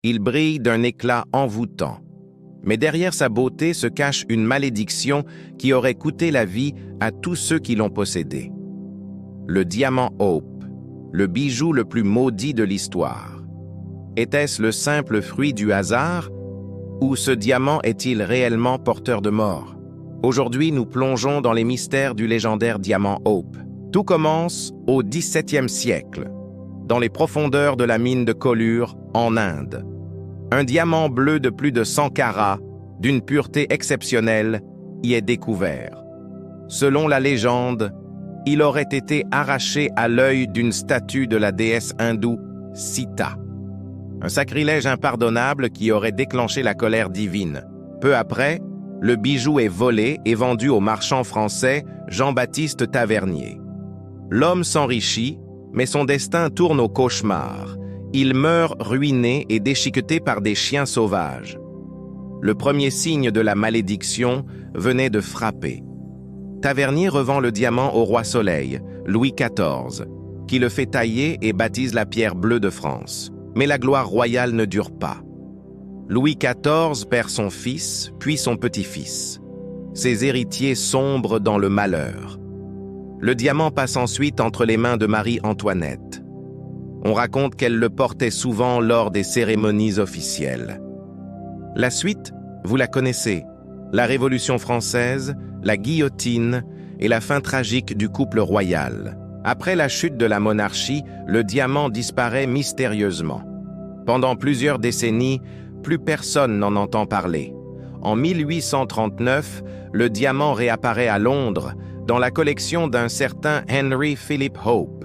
Il brille d'un éclat envoûtant. Mais derrière sa beauté se cache une malédiction qui aurait coûté la vie à tous ceux qui l'ont possédé. Le diamant Hope, le bijou le plus maudit de l'histoire. Était-ce le simple fruit du hasard, ou ce diamant est-il réellement porteur de mort? Aujourd'hui, nous plongeons dans les mystères du légendaire diamant Hope. Tout commence au XVIIe siècle, dans les profondeurs de la mine de Kollur, en Inde. Un diamant bleu de plus de 100 carats, d'une pureté exceptionnelle, y est découvert. Selon la légende, il aurait été arraché à l'œil d'une statue de la déesse hindoue Sita. Un sacrilège impardonnable qui aurait déclenché la colère divine. Peu après, le bijou est volé et vendu au marchand français Jean-Baptiste Tavernier. L'homme s'enrichit, mais son destin tourne au cauchemar. Il meurt ruiné et déchiqueté par des chiens sauvages. Le premier signe de la malédiction venait de frapper. Tavernier revend le diamant au roi Soleil, Louis XIV, qui le fait tailler et baptise la pierre bleue de France. Mais la gloire royale ne dure pas. Louis XIV perd son fils, puis son petit-fils. Ses héritiers sombrent dans le malheur. Le diamant passe ensuite entre les mains de Marie-Antoinette. On raconte qu'elle le portait souvent lors des cérémonies officielles. La suite, vous la connaissez. La Révolution française, la guillotine et la fin tragique du couple royal. Après la chute de la monarchie, le diamant disparaît mystérieusement. Pendant plusieurs décennies, plus personne n'en entend parler. En 1839, le diamant réapparaît à Londres, dans la collection d'un certain Henry Philip Hope.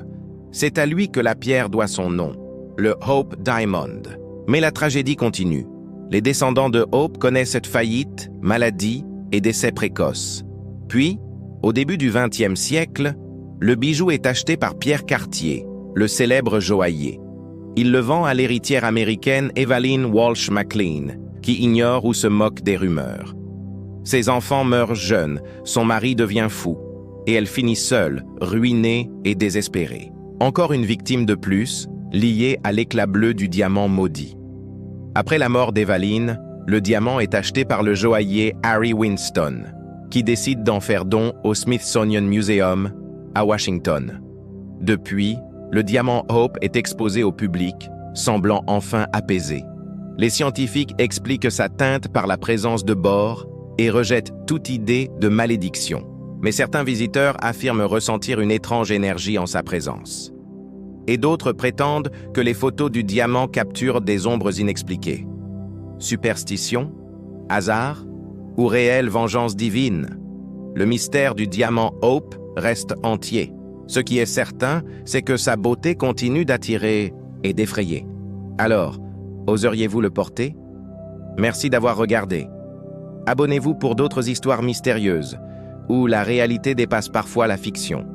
C'est à lui que la pierre doit son nom, le Hope Diamond. Mais la tragédie continue. Les descendants de Hope connaissent cette faillite, maladie et décès précoces. Puis, au début du XXe siècle, le bijou est acheté par Pierre Cartier, le célèbre joaillier. Il le vend à l'héritière américaine Evaline Walsh McLean, qui ignore ou se moque des rumeurs. Ses enfants meurent jeunes, son mari devient fou, et elle finit seule, ruinée et désespérée. Encore une victime de plus, liée à l'éclat bleu du diamant maudit. Après la mort d'Evaline, le diamant est acheté par le joaillier Harry Winston, qui décide d'en faire don au Smithsonian Museum à Washington. Depuis, le diamant Hope est exposé au public, semblant enfin apaisé. Les scientifiques expliquent sa teinte par la présence de bore et rejettent toute idée de malédiction. Mais certains visiteurs affirment ressentir une étrange énergie en sa présence. Et d'autres prétendent que les photos du diamant capturent des ombres inexpliquées. Superstition? Hasard? Ou réelle vengeance divine? Le mystère du diamant Hope reste entier. Ce qui est certain, c'est que sa beauté continue d'attirer et d'effrayer. Alors, oseriez-vous le porter? Merci d'avoir regardé. Abonnez-vous pour d'autres histoires mystérieuses, où la réalité dépasse parfois la fiction.